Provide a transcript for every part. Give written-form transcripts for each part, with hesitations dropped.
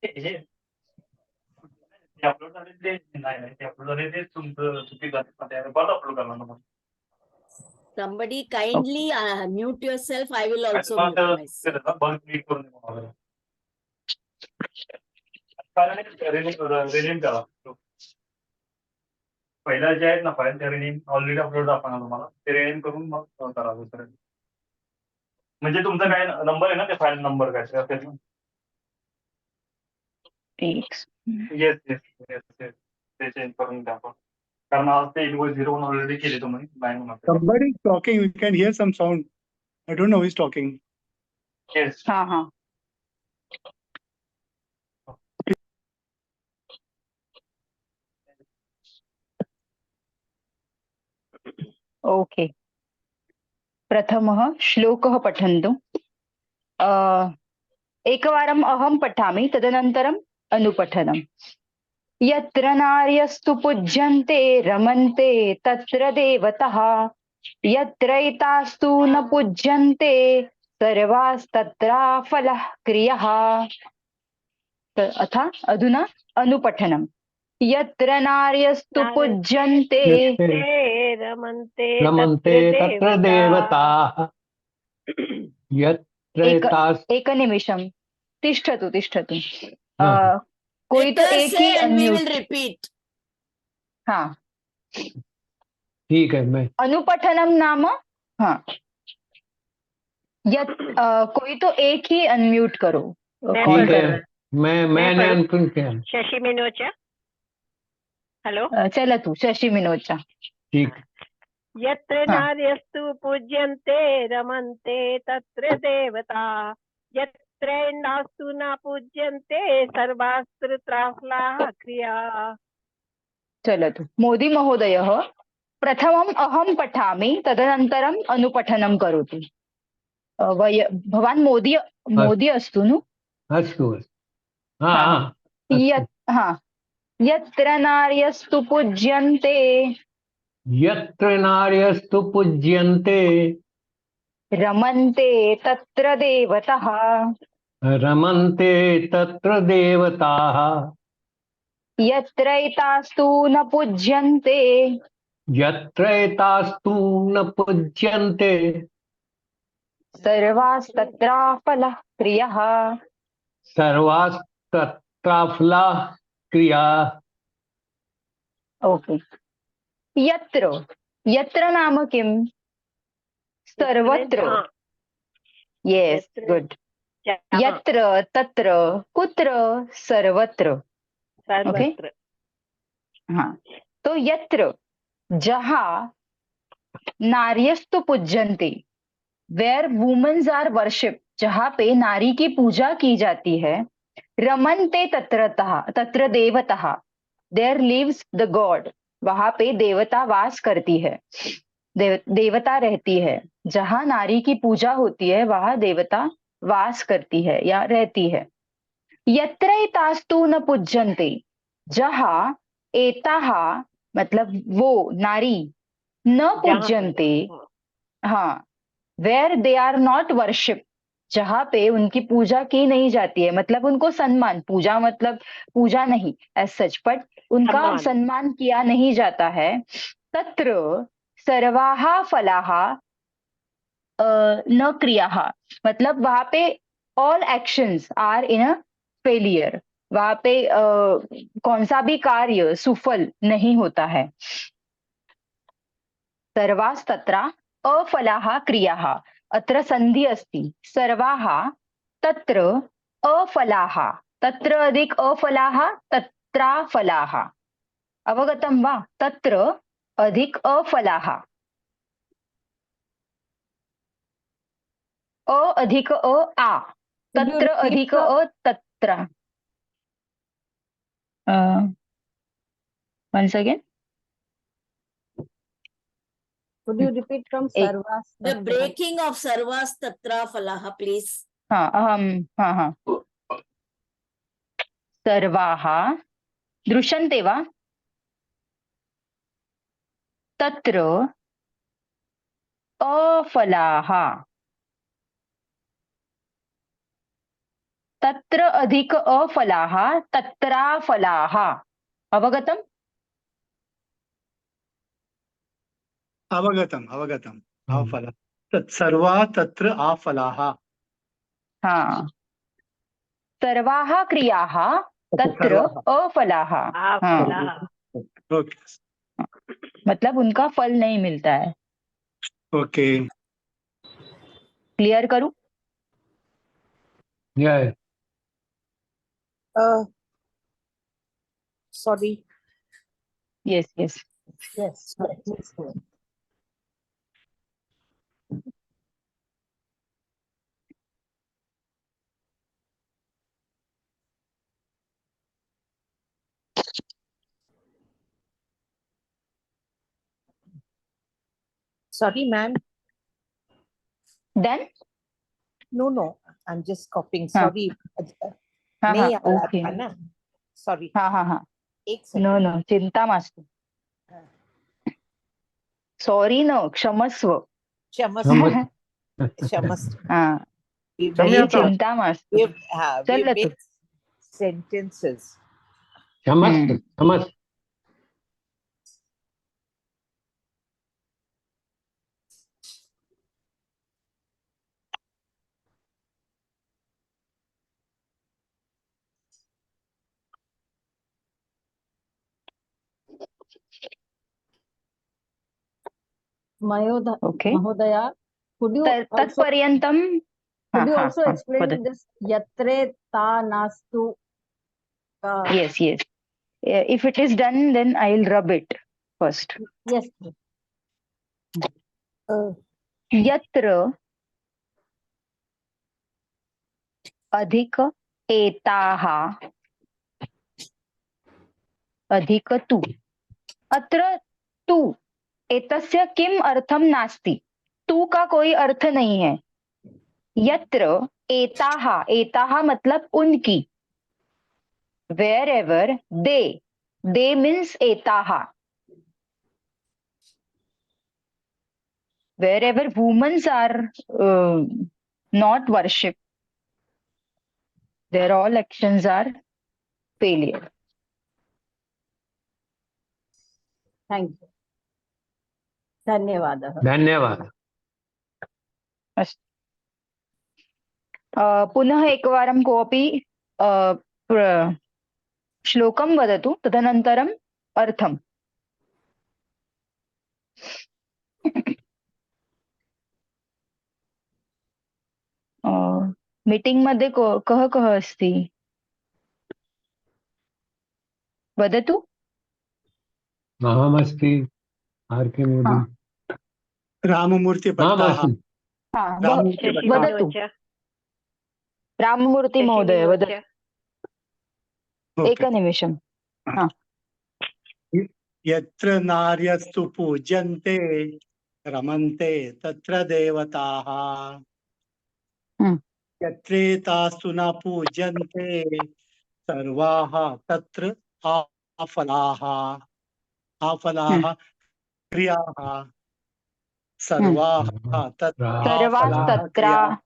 हे upload झाले ते नाही नाही, ते अपलोड झाले ते तुमचं चुकी झाली, परत अपलोड करणार ना मग. Somebody kindly mute yourself. I will काय also तुम्हाला mute ते myself. केलं ना, बघ क्लिक करून दे मला. रिनेम करा. पहिला जे आहेत ना फाईल ते रिनेम ऑलरेडी अपलोड दाखवणार तुम्हाला, ते रिनेम करून मग करा दुसरं. म्हणजे तुमचा काय नंबर आहे ना, ते फाईल नंबर काय असेल ना. येस येस येस येस, ते चेंज करून द्या आपण, कारण आज ते इनवॉइस 0 ऑलरेडी केले तुम्ही bank. Somebody is talking. We can hear some sound. I don't know who is talking. Yes. हाँ. ओके. प्रथमः श्लोकः पठन्तु. एकवारम् अहं पठामि, तदनन्तरम् अनुपठनम्. यत्र नार्यस्तु पूज्यन्ते रमन्ते तत्र देवतः, यत्रैतास्तु न पूज्यन्ते सर्वास्तत्राफलः क्रियः. अथ अधुना अनुपठनम्. यत्र नार्यस्तु पूज्यन्ते रमन्ते तत्र देवताः, एकनिमिषं तिष्ठतु. हाँ. कोई तो Let her एक say he and we will unmute. repeat. हाँ, ठीक है. मैं अनुपठनम नाम. हाँ, कोई तो एक ही अनम्यूट करो. ठीक है, मैंने अनप्रिंट किया. शशि मिनोचा. हेलो. चलतु शशि मिनोचा. ठीक. यत्र नार्यस्तु पूज्यन्ते रमन्ते तत्र देवता, यत्र नास्तु न पूज्यन्ते सर्वास्त्र त्राफलाः क्रिया. चलतु. मोदी महोदयः प्रथमम् अहं पठामि, तदनन्तरम् अनुपठनं करोतु. भवान् मोदी अस्तु नु. अस्तु. हाँ. यत्र नार्यस्तु पूज्यन्ते यत्र नार्यस्तु पूज्यन्ते रमन्ते तत्र देवतः, रमन्ते तत्र देवताः, यत्रैतास्तु न पूज्यन्ते यत्रैतास्तु न पूज्यन्ते सर्वास्तत्राफलः क्रियः. सर्वास्तत्राफलाः क्रिया. ओके. यत्र नाम किम्? सर्वत्र. Yes, good. यत्र, तत्र, कुत्र, सर्वत्र. ओके. हाँ, तो यत्र जहाँ नार्यस्तु पूज्यन्ते, वेयर वुमेन्स आर वर्शिप, जहाँ पे नारी की पूजा की जाती है. रमन्ते तत्र देवतः, देयर लिव्स द गॉड, वहां पे देवता वास करती है. देवता रहती है. जहाँ नारी की पूजा होती है वहां देवता वास करती है या रहती है. यत्रैतास्तु न पूज्यन्ते, जहाँ एताः मतलब वो नारी, न पूज्यन्ते, हाँ, where they are not worship, जहाँ पे उनकी पूजा की नहीं जाती है, मतलब उनको सम्मान, पूजा मतलब पूजा नहीं एज सच, बट उनका सम्मान किया नहीं जाता है. तत्र सर्वाः फलाः न क्रियाः, मतलब वहां पे all actions are in a failure, वहां पे कौन सा भी कार्य सुफल नहीं होता है. सर्वास्तत्र अफलाः क्रियाः, अत्र संधि अस्ति. सर्वाः तत्र अफलाः, तत्र अधिक अफलाः, तत्रा फलाः. अवगतं वा? तत्र अधिक अफलाः, अ अधिक आ, तत्र अधिक तत्र. once again, could you repeat from sarvas? The breaking of sarvas tatra falaha, please. हाँ. सर्वाः दृश्यन्ते वा? तत्र अफलाः, तत्र अधिक अफलाः तत्राफलाः। अवगतम्? अवगतम् अवगतम् आफल सर्वा तत्र आफलाः। हा, सर्वाः क्रियाः तत्र सर्वाः। अफलाः। आप हाँ, फलाह। ओके मतलब उनका फल नहीं मिलता है। ओके क्लियर करूं? Yes. Sorry. Yes yes. Yes. Please go ahead. Sorry, ma'am. Done? No. I'm just copying. हाँ. Sorry. हाँ नहीं हाँ आ रहा ओके। था ना. Sorry. हाँ हाँ हाँ, एक नो सेकंड. नो चिंता मास्तु। सॉरी नो, क्षमस्व। क्षमस्व. हाँ, We ये make, चिंता मास्तु। we चल तू। make sentences. क्षमस्व क्षमस्व। Okay. Mahodaya, could you also तत्पर्यंतम। हाँ could you हाँ also हाँ, explain this yatre ta nastu? yes yes, if it is done then I'll rub it first. Yes. यत्र अधिक एताः अधिक तु। अत्र तु एतस्य किम अर्थम नास्ति। तू का कोई अर्थ नहीं है। यत्र एताः, एताः मतलब उनकी। wherever they means एताः। wherever women are not worship, their all actions are failure. Thank you. धन्यवादः. धन्यवाद। पुनः एकवारं कोऽपि श्लोकं वदतु, तदनन्तरम् अर्थम्। मीटिंग मध्ये कः कः अस्ति वदतु। अहमस्ति, आर के मोदी। राममूर्ति भट्टाः। अहमस्ति। राममूर्ति भट्टाः। वदतु राममूर्ति महोदय वदतु। एकनिमिषम्। यत्र नार्यस्तु पूज्यन्ते रमन्ते तत्र देवताः। यत्रेतास्तु न पूज्यन्ते सर्वाः तत्र आफलाः। आफलाः क्रियाः सर्वाः तत्र आफलाः सर्वास्तत्र क्रियाः।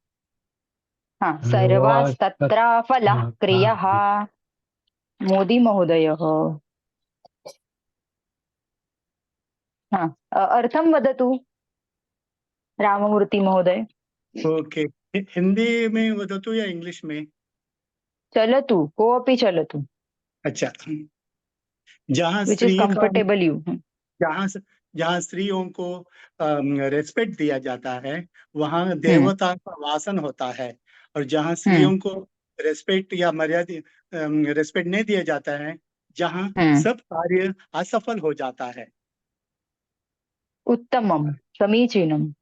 सर्वास्तत्र फलः क्रियः। मोदी महोदयः अर्थं वदतु राममूर्ति महोदय। ओके हिंदी में वदतु या इंग्लिश में? चलतु, कोऽपि चलतु। अच्छा, जहाँ विच इज स्त्री का कंफर्टेबल यू। जहाँ स्त्रियों को रेस्पेक्ट दिया जाता है वहाँ देवता का वासन होता है, और जहाँ स्त्रियों को रेस्पेक्ट या मर्यादा रेस्पेक्ट नहीं दिया जाता है, जहाँ सब कार्य असफल हो जाता है। उत्तमं, समीचीनं।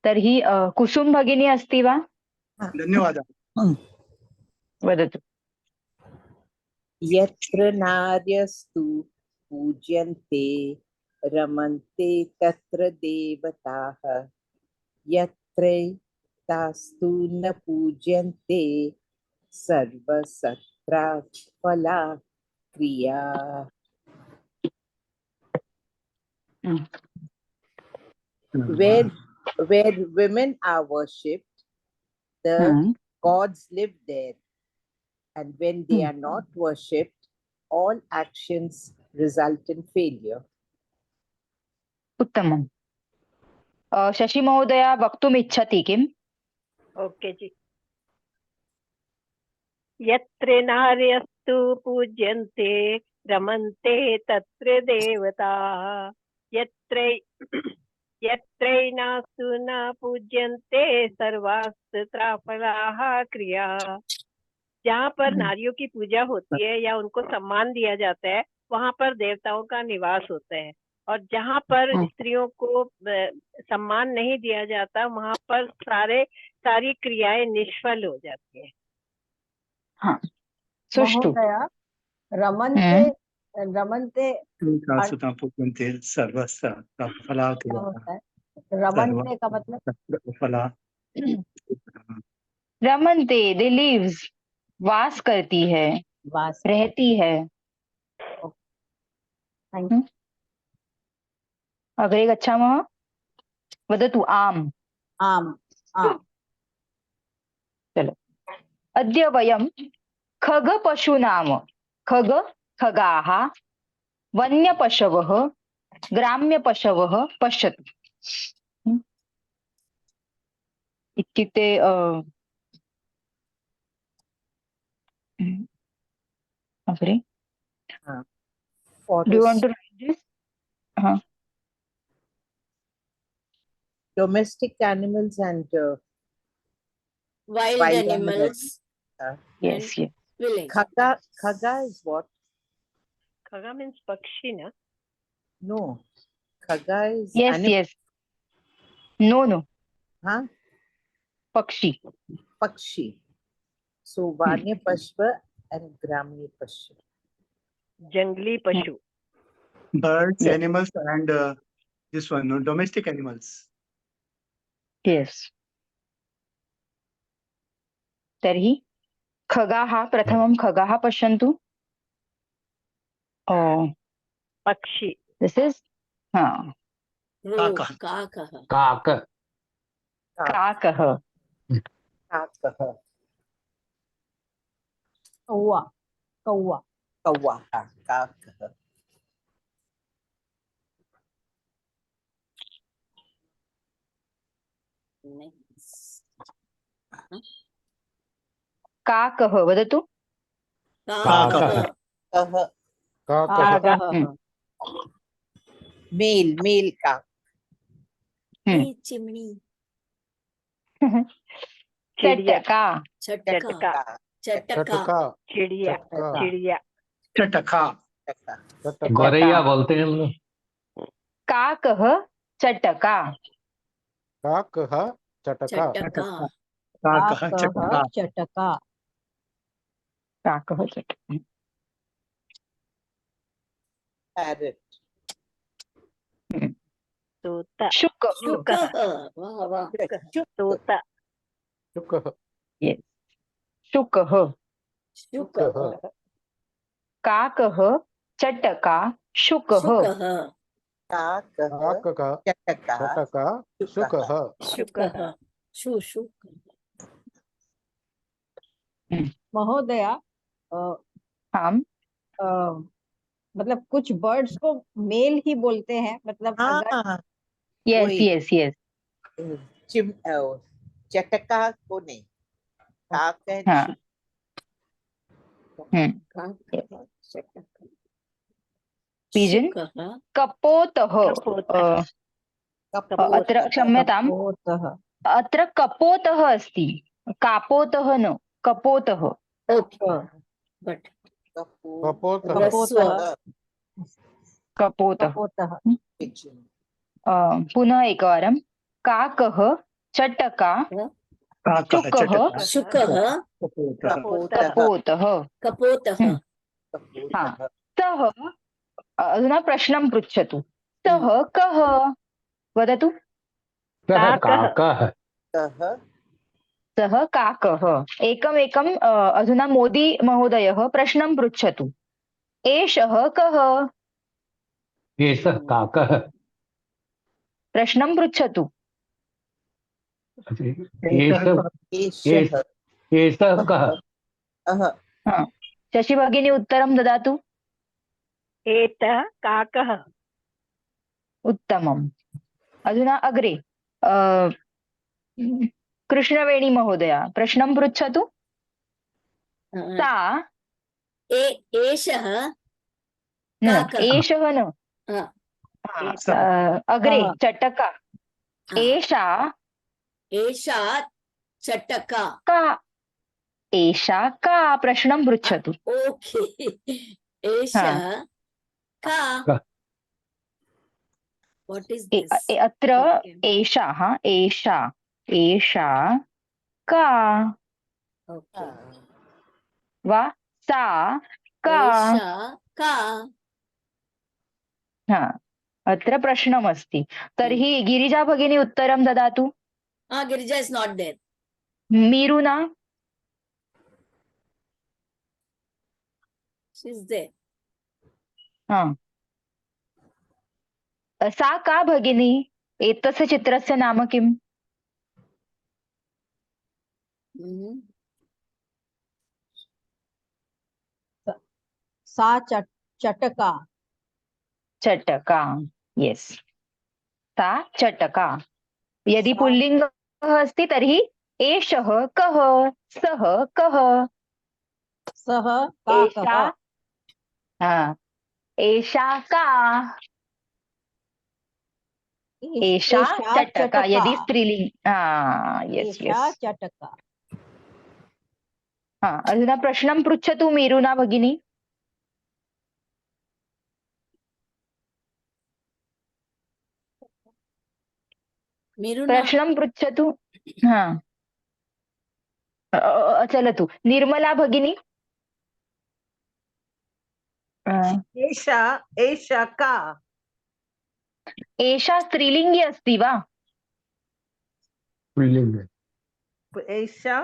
तर्हि कुसुम भगिनी अस्ति वा? धन्यवादः। वदतु। यत्र नार्यस्तु पूज्यन्ते रमन्ते तत्र देवताः। यत्र तास्तु न पूज्यन्ते सर्वसत्रा क्रिया। Where women are worshipped, the gods live there. And when they are not worshipped, all actions result in failure. उत्तमम्। शशि महोदया वक्तुम् इच्छति किम्? ओके जी। यत्र नार्यस्तु पूज्यन्ते रमन्ते तत्र देवताः यत्र यत्रैनास्तु न पूज्यन्ते सर्वास्त्राफलाः क्रिया। जहाँ पर नारियों की पूजा होती है या उनको सम्मान दिया जाता है वहाँ पर देवताओं का निवास होता है, और जहाँ पर स्त्रियों को सम्मान नहीं दिया जाता वहाँ पर सारी क्रियाएं निष्फल हो जाती है। हाँ, सुष्ठु। महोदया, रमन्ते रमन्ते सुता पूजन्ते सर्वस्त्र क्या होता है? रमन्ते का मतलब फला रमन्ते दे लिव्स, वास करती है, वास। रहती है। Thank you. अग्रे गच्छामः। वदतु आम्। आम आम। चलो, अद्य वयं खगपशूनां खगाः, वन्यपशवः, ग्राम्यपशवः पश्यतु। इत्युक्ते अग्रे For do you want to write this? हाँ, domestic animals and Wild wild animals. Yes yes. Village. Khaga is what? खगा मीन्स पक्षी ना? No. Khaga is yes animal. Yes. No no, Huh? पक्षी। Pakshi. So Vanya Pashva and Gramya Pashva. जंगली पशु। birds, Yes. animals, and this one, no, domestic animals. Yes. तर्हि खगाः, प्रथमं खगाः पश्यन्तु। पक्षी। दिस इज हाँ, Kaakah. काक काकः। Kakaha. कौवा कौवा। Kawa. Kakaha. Next. काकः वदतु। Kaakah. Kaha. काकः। Male cock. Hey, chimney. चिड़िया। चटका। Chataka. Chataka. Chataka. चिड़िया। चिड़िया। Chataka. गौरैया बोलते हैं हम लोग। काकः चटका। काकः चटका। Chataka. Kaakah, काकः chataka. चटका। काकः चटका। Parrot. तोता। शुकः। Shukah. Wow, wow. तोता। शुकः। Yes. शुकः। Shukah. काकः चटका शुकः। Shukah. Kakaha. काकः Chataka. चटका शुकः। Shukah. Shuk. महोदया, हम मतलब कुछ बर्ड्स को मेल ही बोलते हैं, मतलब अगर हाँ, यस वही। Yes yes. चटका को नहीं, काक and हाँ। शुक। पिजन कपोतः। अत्र क्षम्यताम्, कपोतः। अत्र कपोतः अस्ति, कापोतः न, कपोतः। Okay. But कपोतः। Raswa. कपोतः। कपोतः। Pigeon. पुनः एकवारं। काकः चटका Kaakah, शुकः chataka. Shukah. Kapotah. कपोतः। Kapotah. हाँ। सः, अधुना प्रश्नं पृच्छतु। सः कः? वदतु। सः काकः। सः काकः। एकमेकम् अधुना मोदी महोदयः प्रश्नं पृच्छतु। एषः कः? एषः काकः। प्रश्नं पृच्छतु। एषः एषः एषः कः? हा शशि भगिनी उत्तरं ददातु। एतः काकः। उत्तमम्। अधुना अग्रे कृष्णवेणी महोदया प्रश्नं पृच्छतु। सा एषः न काकः। एषः न हा, अग्रे सः। चटका हा। एषा एषा चटका। का एषा का प्रश्नं पृच्छतु। ओके हा एषः का का। What is this? अत्र ओके एषा एषा एषा का ओके वा सा का। एषा का। हा अत्र प्रश्नमस्ति। तर्हि गिरिजा भगिनी उत्तरं ददातु। Girija is not there. Miruna she is there. हा सा का भगिनी एतस्य चित्रस्य नाम किम्? सा चटका। चटका यस सा चटका। यदि सा- पुल्लिङ्गः अस्ति तर्हि एषः कः सः कः। सः एषा काकः। हा एषा का एषा एषा चटका यदि स्त्रीलिङ्ग यस एषा यस चटका। हा अधुना प्रश्नं पृच्छतु मीरुना भगिनी। मीरुना प्रश्नं पृच्छतु। हा चलतु निर्मला भगिनी। एषा एषा का एषा स्त्रीलिङ्गी अस्ति वा? पुल्लिङ्ग एषा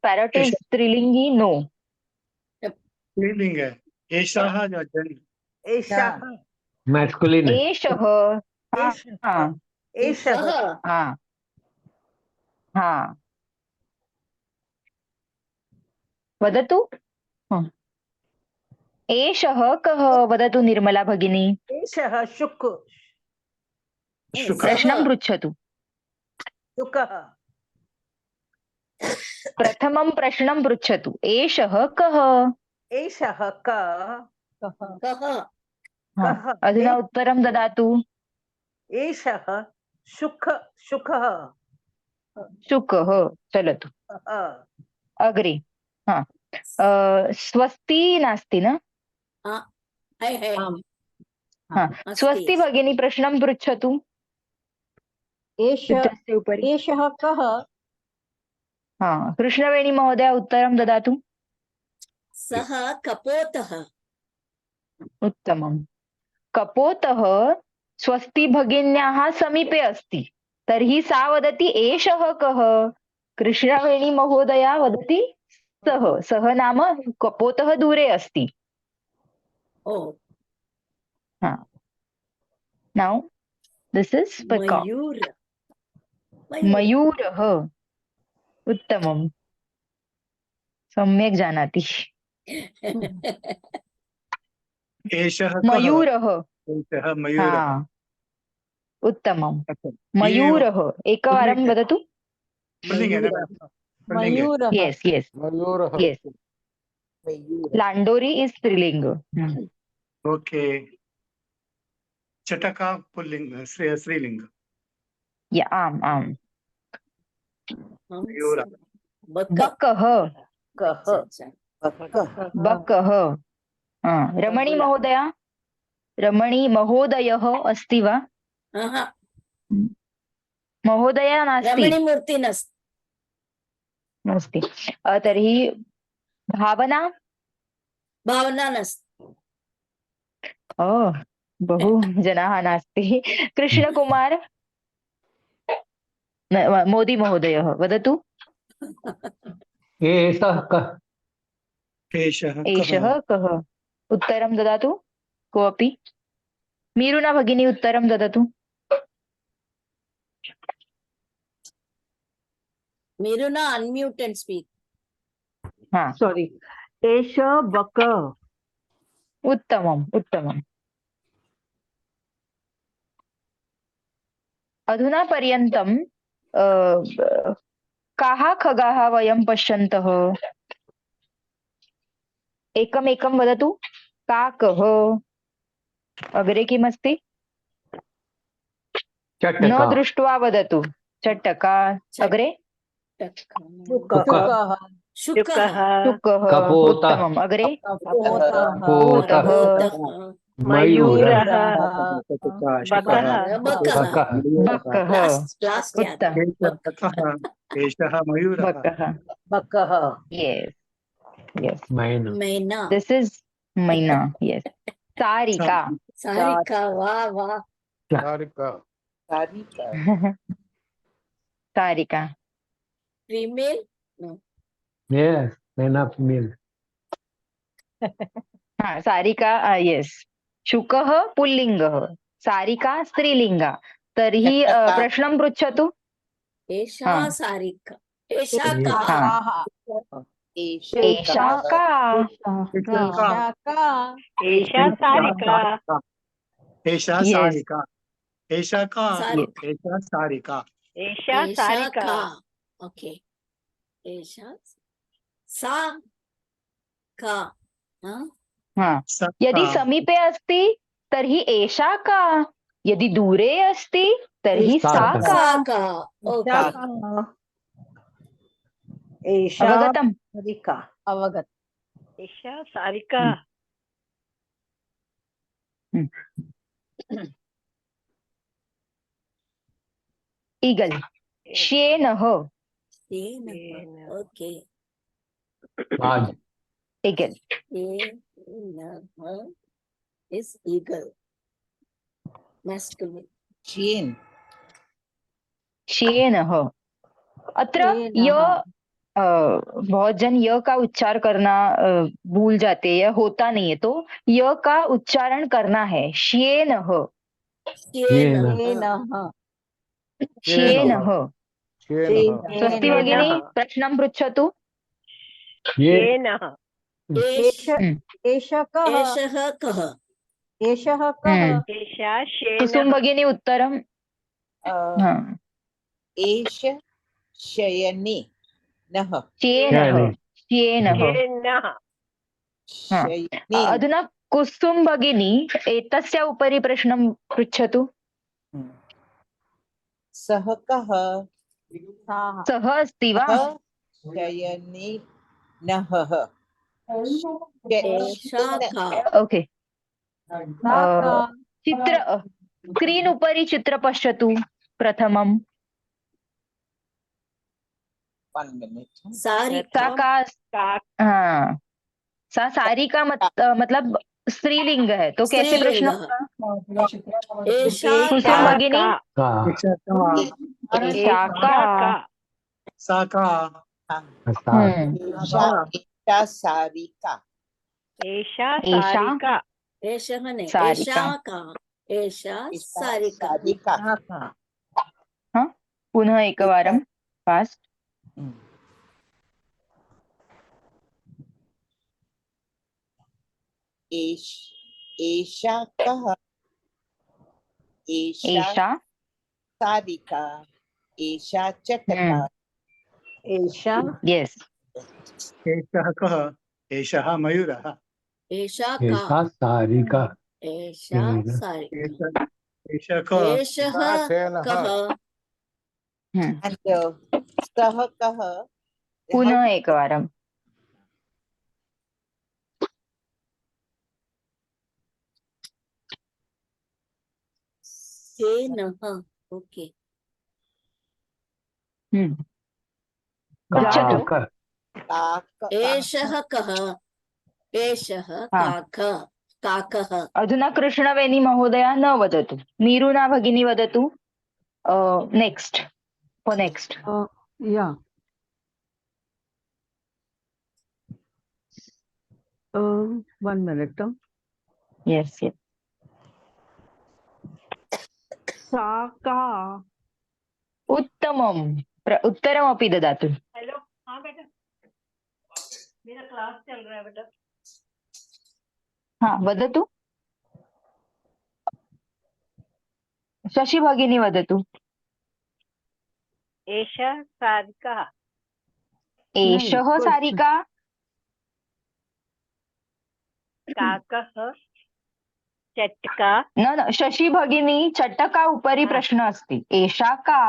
पैरट इज स्त्रीलिंगी नो स्त्रीलिंग है। एषः जन एषा मैस्कुलिन है। एषः एषः एषः हा हा वदतु। एषः कः वदतु निर्मला भगिनी। एषः शुक् शुकः। प्रश्नं पृच्छतु। शुकः प्रथमं प्रश्नं पृच्छतु एषः कः। एषः कः हा अधुना उत्तरं ददातु। एषः शुकः शुकः चलतु अग्रे। हा स्वस्ति नास्ति न। है है आम्। हा अस्ति। स्वस्ति भगिनी प्रश्नं पृच्छतु चित्रस्य उपरि। एषः कः। हा कृष्णवेणी महोदय उत्तरं ददातु। सः कपोतः। उत्तमं कपोतः स्वस्ति भगिन्याः समीपे अस्ति तर्हि सा वदति एषः कः। कृष्णवेणी महोदया वदति सः नाम कपोतः दूरे अस्ति। ओ हा नौ दिस् इस् पिकॉक। मयूर मयूरः उत्तमं सम्यक् जानाति। एषः कः? मयूरः एषः मयूरः। हा उत्तमं ये मयूरः एकवारं वदतु। पुल्लिंग है ना मैम? पुल्लिंग है। मयूरः। यस यस मयूरः यस लांडोरी इज स्त्रीलिंग। ओके चटका पुल्लिंग स्त्रीलिंग। या आम् आम् मयूरः। बकः बकः रमणी महोदया रमणी महोदयः अस्ति वा? महोदया नास्ति। रमणीमूर्ति नास्ति तर्हि भावना भावना नास्ति। ओ बहु जनाः नास्ति। कृष्णकुमार मोदी महोदयः वदतु। एषः कः। एषः कः उत्तरं ददातु कोऽपि। मीरुना भगिनी उत्तरं ददातु। मीरुना अनम्यूट एंड स्पीक। हाँ सॉरी, एष बक, उत्तमम् उत्तमम्। अधुना पर्यन्तं काः खगाः वयं पश्यन्तः? एकमेकं वदतु। काकः, अग्रे किमस्ति? न चटका दृष्ट्वा वदतु। चटका, अग्रे शुकः शुकः, कपोतः उत्तमम्, अग्रे पोतः पोतः, मयूरः बकः, बकः बकः, लास्ट याद है, बकः, एषः मयूरः। बकः, बकः, यस यस, मैना मैना, दिस इज मैना, यस। सारिका, सारिका, वाह वाह, सारिका सारिका, सारिका, फीमेल, यस मैना फीमेल हाँ सारिका, यस। शुकः पुल्लिङ्गः, सारिका स्त्रीलिङ्गा। तर्हि चटका। प्रश्नं पृच्छतु। एषा हाँ। सारिका, एषा का, हाँ, एषा एषा का, एषा का, एषा सारिका, एषा Yes. सारिका, एषा का, सारिका, एषा सारिका, एषा एषा सारिका, का, ओके, एषा सा का, हाँ? हाँ। सा यदि का, समीपे अस्ति तर्हि एषा का, यदि दूरे अस्ति तर्हि सा सा का। का। सा का, ओके, एषा अवगतम्? सारिका, अवगत। एषा सारिका, ईगल, श्येनः, शेन, ओके, बाज ईगल, शेन is eagle, masculine, चेन, श्येनः। अत्र श्येनः। य बहुत जन य का उच्चार करना भूल जाते हैं, होता नहीं है, तो य का उच्चारण करना है। श्येनः, शेन, श्येनः। श्येनः। श्येनः स्वस्ति भगिनी, प्रश्नं पृच्छतु। ये येनः, एष एष कः, एषः कः, एषः कः, एषा कुसुम शेनः, भगिनी उत्तरं। हाँ, एष शयने नः, श्येनः, श्येनः। येनः, हाँ। शयने, अधुना कुसुम भगिनी एतस्य उपरि प्रश्नं पृच्छतु। सः कः, साः, सः अस्ति वा? शयने नः, एषा का, ओके। सा का, चित्र स्क्रीन् उपरि चित्र पश्यतु प्रथमं। 1 minute. सारिका, सा का, का, हाँ, सा सारिका मतलब स्त्रीलिंग है, तो कैसे प्रश्न स्त्रीलिंग, होगा? एषा कुसुम का, भगिनी, का एषा का, एषा का, सा का, सा एषा सारिका, एषा एषा सारिका, एषः ने, सारिका। एषा का, एषा सारिका, सारिका, सा का, हाँ, पुनः एकवारं फास्ट। एषा कः, एषा एषा सारिका, एषा चटका, एषा यस, एषः कः, एषः मयूरः, एषा का, एषा सारिका एषा सारिका, एषः एषः कः, एषः शेनः कः, and सः कः, पुनः एकवारं। शेनः, ओके, पृच्छतु। काक काक, एषः कः, एषः हाँ। काकः, काकः, अधुना कृष्णवेणी महोदया न वदतु, मीरुना भगिनी वदतु। Next, for next. या, 1 minute. यस यस, सा का, उत्तमं। उत्तरमपि ददातु। हेलो, हाँ बेटा, क्लास चल रहा है बेटा। हा वदतु शशि भगिनी वदतु। एषा सारिका। एषः सारिका। काकः चटका। न शशि भगिनी चटका उपरि प्रश्न अस्ति। एषा का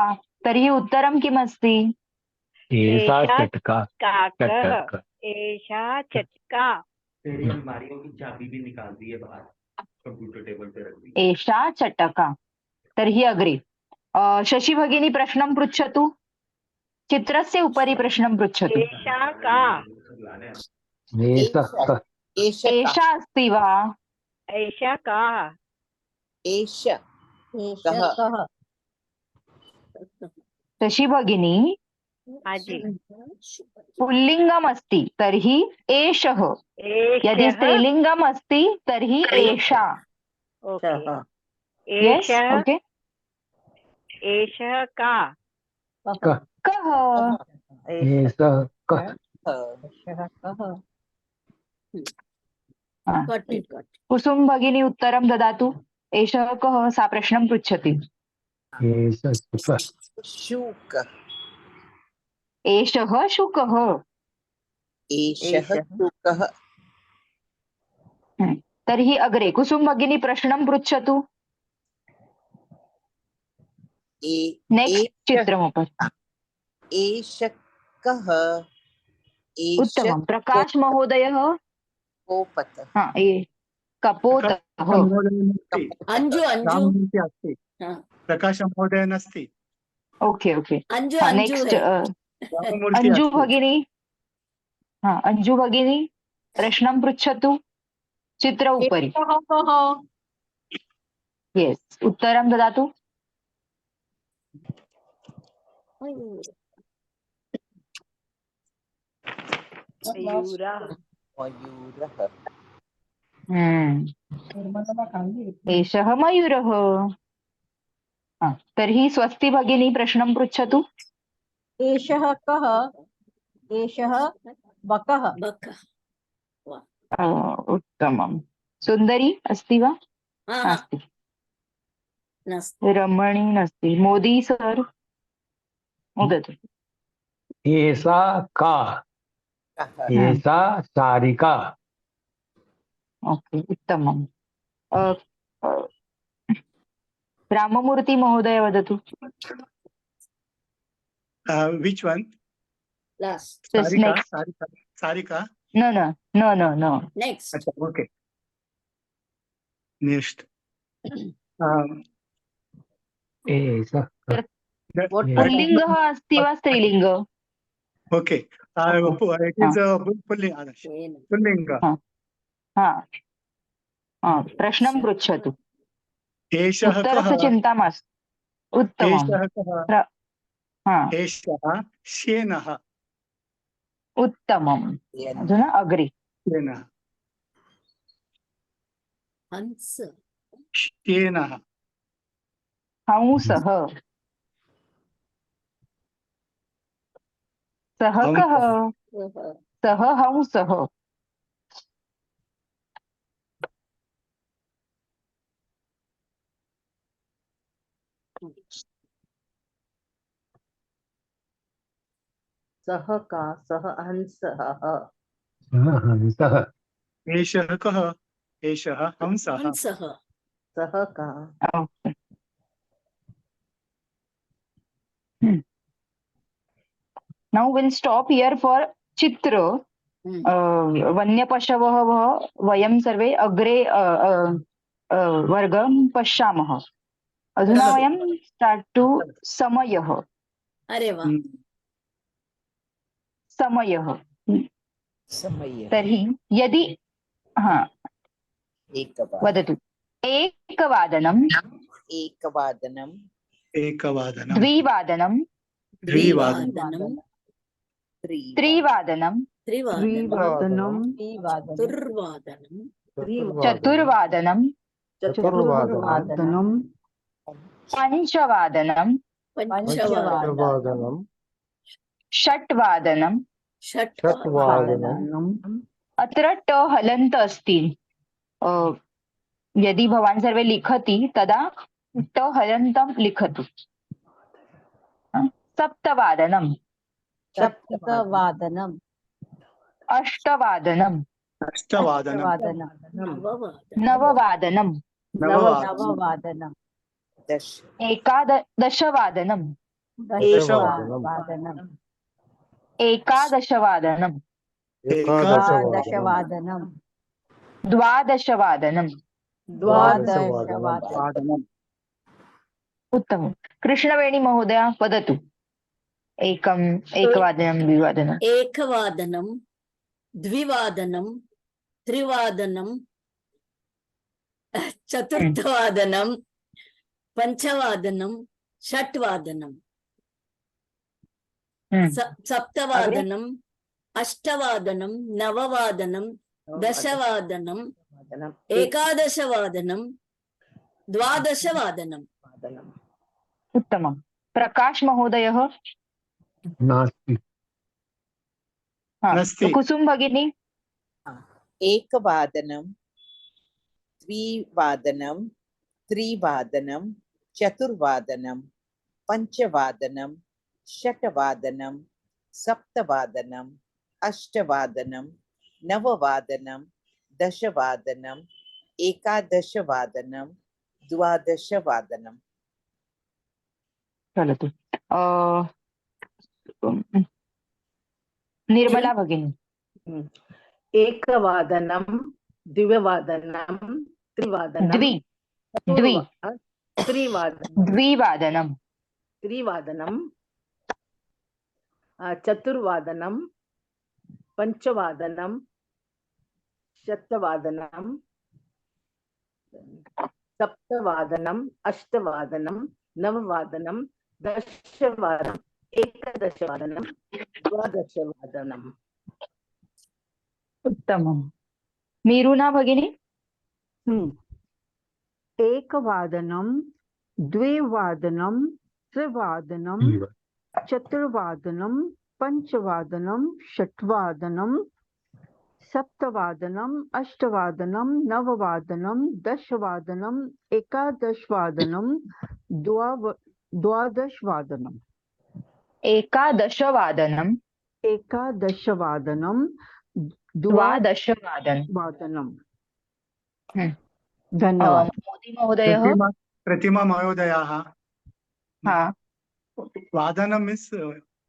तर्हि उत्तरं किमस्ति? एषा एषा चटका काकः। चटका एषा चटका। अलमारियों की चाबी भी निकाल दी है बाहर, कंप्यूटर टेबल पे रख दी। एषा चटका। तर्हि अग्रे शशि भगिनी प्रश्नं पृच्छतु। चित्रस्य उपरि प्रश्नं पृच्छतु। एषा का। एषः एषा अस्ति वा? एषा का। एष एषः कः? शशि भगिनी हाँ जी। पुल्लिङ्गम् अस्ति तर्हि एषः। यदि एषः। स्त्रीलिङ्गम् अस्ति तर्हि एषा। ओके। यस् एषः। ओके। एषः का। कः कः? एषः कः एषः कः? Got it, got it. कुसुम भगिनी उत्तरं ददातु। एषः कः? सा प्रश्नं पृच्छति। एषः कः शुक एषः शुकः। एषः शुकः तर्हि अग्रे कुसुम भगिनी प्रश्नं पृच्छतु। नेक्स्ट चित्रमुपरि। एष कः एष उत्तमं। प्रकाश महोदयः। कोपतः हा कपोतः। महोदय नास्ति, अंजु अंजु राममूर्ति अस्ति, हाँ, प्रकाशमहोदय नास्ति, okay okay. Anju Anju next है। राममूर्ति अंजु अस्ति। भगिनी। हा अंजु भगिनी प्रश्नं पृच्छतु चित्र उपरि। एषः कः? यस् उत्तरं ददातु। मयूरः। मयूरः एषः मयूरः। हा, तर्हि स्वस्ति भगिनी प्रश्नं पृच्छतु। एषः कः? एषः बकः। बकः। उत्तमं। सुन्दरी अस्ति वा? हाँ हाँ नास्ति। नास्ति। रमणी नास्ति। मोदी सर वदतु। एषा का एषा सारिका ओके उत्तमं। राममूर्ति महोदय वदतु। Which one? Last. Sarika, Next. Sarika, Sarika. No. Next. अच्छा, okay. Next. एषः पुल्लिङ्गः अस्ति वा स्त्रीलिङ्ग? Okay. It is पुल्लिङ्ग। प्रश्नं पृच्छतु। एषः कः? उत्तरस्य चिन्ता मास्तु। उत्तमम्। एषः कः? हा एषः श्येनः। उत्तमम्। अधुना अग्रे। श्येनः। हंस। श्येनः। हंसः। सः कः? सः हंसः। सः का सः हंसः हंसः एषः कः? एषः हंसः। हंसः। सः का Now we'll stop here for चित्र। वन्यपशवः वयं सर्वे अग्रे वर्गं पश्यामः। अधुना वयं स्टार्ट् टु समयः। अरे वाह। समयः। समयः तर्हि यदि वदतु। एकवादनं एकवादनं एकवादनं द्विवादनं द्विवादनं त्रिवादनं त्रिवादनं द्विवादनं चतुर्वादनं चतुर्वादनं पञ्चवादनं पंचवादनं पंचवादनं षट्वादनं षट्वादनम् अत्र ट हलन्त अस्ति। अ, यदि भवान् सर्वे लिखति तदा ट हलन्तं लिखतु। सप्तवादनम्, सप्तवादनम्, अष्टवादनम्, अष्टवादनम्, अष्टवादनम्, नववादनम्, नववादनम्, नववादनम्, नववादनम्, दश एकादशवादनम्, दशवादनम् दशवादनम्, एकादशवादनम्, एकादशवादनम् एकादशवादनम्, द्वादशवादनम्। द्वादशवादनम्। वादनम्। उत्तमं। कृष्णवेणी महोदय वदतु। एकवादनं, द्विवादनम्। एकवादनं, द्विवादनं, त्रिवादनं, चतुर्थवादनं, पञ्चवादनं, षट्वादनं, सप्तवादनं, अष्टवादनं, नववादनं, दशवादनं, एकादशवादनं, द्वादशवादनं। उत्तमं। प्रकाश महोदयः। नास्ति। नास्ति। कुसुम भगिनी। एकवादनं, द्विवादनं, त्रिवादनं, चतुर्वादनं, पञ्चवादनं, षट्वादनं, सप्तवादनं, अष्टवादनं, नववादनं, दशवादनं, एकादशवादनं, द्वादशवादनं। चलतु। निर्मला भगिनी। एकवादनं, द्विवादनं, त्रिवादनं, द्विवादनं, त्रिवादनं, चतुर्वादनं, पञ्चवादनं, षट्वादनं, सप्तवादनं, अष्टवादनं, नववादनं, दशवादनं, एकादशवादनं, द्वादशवादनम्। उत्तमं। मीरुना भगिनी। एकवादनं, द्विवादनं, त्रिवादनं, चतुर्वादनं, पञ्चवादनं, षट्वादनं, सप्तवादनं, अष्टवादनं, नववादनं, दशवादनं, एकादशवादनं, द्वादशवादनम्। एकादशवादनं, द्वादशवादनं। धन्यवाद। मोदी महोदयः। प्रतिमा महोदयाः। हाँ। वादनम मीन्स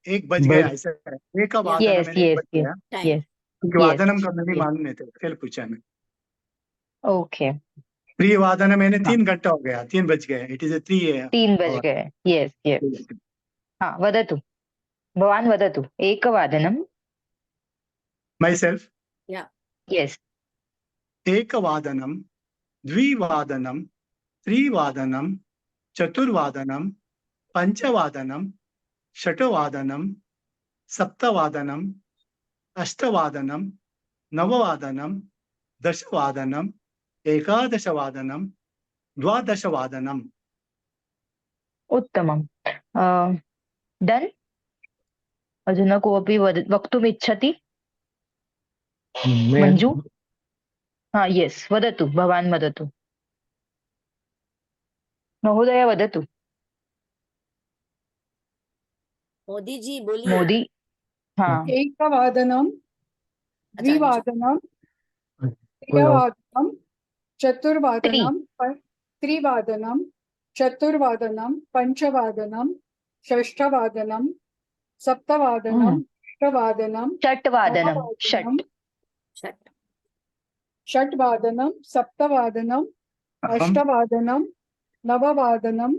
एक बज गया ऐसा है। एक वादन Yes, मैंने yes, बज गया। yes, क्योंकि वादनम का मैंने मालूम नहीं था, इसलिए पूछा मैं। ओके। प्रिय वादन मैंने 3 घंटा हो गया, 3 बज गए। इट इज 3 बज गए। Yes yes. हाँ वदतु। भवान् वदतु। एकवादनं। myself yes. एकवादनं, द्विवादनं, त्रिवादनं, चतुर्वादनं, पञ्चवादनं, षट्वादनं, सप्तवादनं, अष्टवादनं, नववादनं, दशवादनं, एकादशवादनं, द्वादशवादनम्। उत्तमं। डन्। अधुना कोऽपि वक्तुम् इच्छति? मञ्जु। हाँ यस वदतु। भवान् वदतु। महोदय वदतु। मोदी जी बोलिए। मोदी। हाँ। एकवादनं, द्विवादनं, त्रिवादनं, चतुर्वादनं, त्रिवादनं, चतुर्वादनं, पञ्चवादनं, षष्ठवादनं, सप्तवादनं, अष्टवादनं, षट्वादनं। षट्वादनं, सप्तवादनं, अष्टवादनं, नववादनं,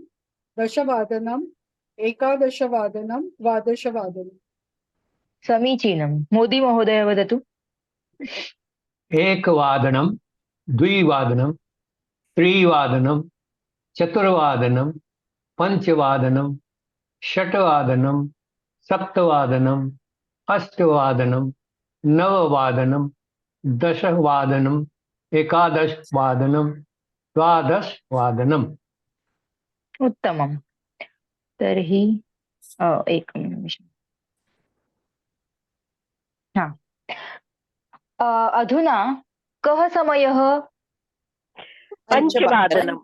दशवादनं, एकादशवादनं, द्वादशवादनं। समीचीनं। मोदी महोदय वदतु। एकवादनं, द्विवादनं, त्रिवादनं, चतुर्वादनं, पञ्चवादनं, षट्वादनं, सप्तवादनं, अष्टवादनं, नववादनं, दशवादनं, एकादशवादनं, द्वादशवादनम्। उत्तमं। तर्हि एकं निमिषम्। हाँ। अधुना कः समयः? पंचवादनम।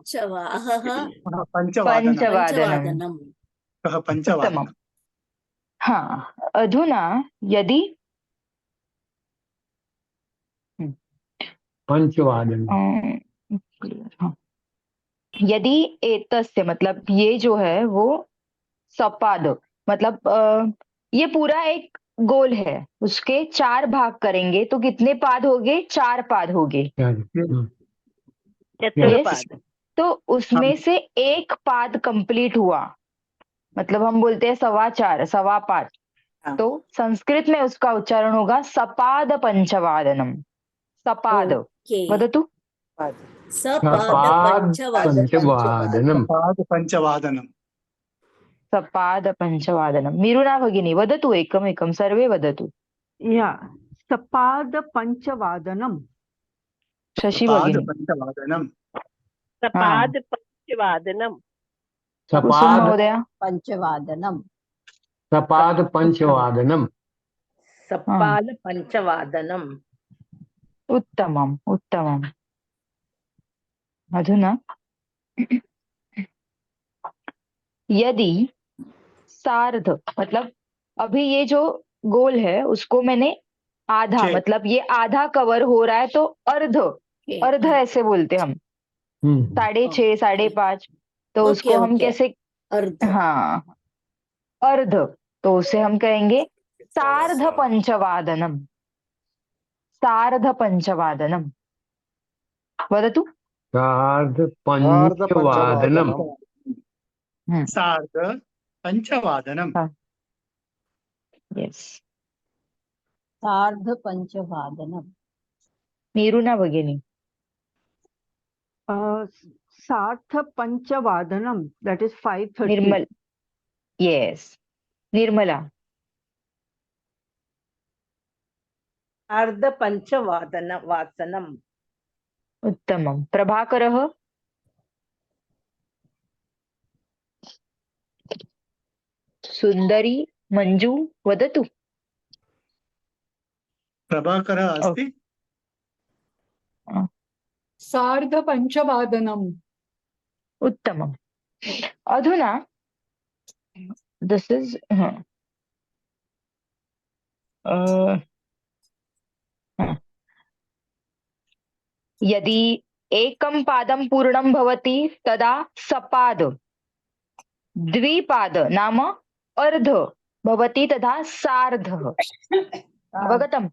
पंचवादनम पंचवादनम। कः उत्तमम्। पंचवादनम हाँ, अधुना यदि पंचवादन। हाँ, यदि एतस्य मतलब ये जो है वो सपाद मतलब ये पूरा एक गोल है, उसके 4 भाग करेंगे तो कितने पाद हो गए? 4 पाद हो गए। चतुर्पाद। तो उसमें से एक पाद कंप्लीट हुआ, मतलब हम बोलते हैं 4.25 सवा पाद। तो संस्कृत में उसका उच्चारण होगा सपाद पंचवादनम। सपाद वदतु। पंचवादनम। पंचवादनम सपाद पंचवादनम। मीरुना भगिनी वदतु, एकमेकं सर्वे वदतु। या सपाद पंचवादनम। शशि सपाद भगिनी। पंचवादनम सपाद पंचवादनम। कुसुम महोदया। पंचवादनम। सपाद पंचवादनम। सपाद पंचवादनम। उत्तमम् उत्तमम्। अधुना यदि सार्ध मतलब अभी ये जो गोल है उसको मैंने आधा मतलब ये आधा कवर हो रहा है तो अर्ध अर्ध ऐसे बोलते हम 6.5 5.5 तो उसको हम कैसे? हाँ अर्ध, तो उसे हम कहेंगे सार्ध पंचवादनम। सार्ध पंचवादनम वदतु। सार्ध पंचवादनम। सार्ध पंचवादनम। यस। सार्ध पंचवादनम। मीरुना भगिनी। सार्ध पंचवादनम, that is 5:30. Nirmal. Yes. Nirmala. अर्ध पंचवादनम। उत्तमं। प्रभाकरः। सुन्दरी मंजू वदतु। प्रभाकरः अस्ति। सार्धपञ्चवादनम्। उत्तमम्। अधुना दिस इज यदि एकं पादं पूर्णं भवति तदा सपाद, द्विपाद नाम अर्ध भवति तदा सार्धः। अवगतम्?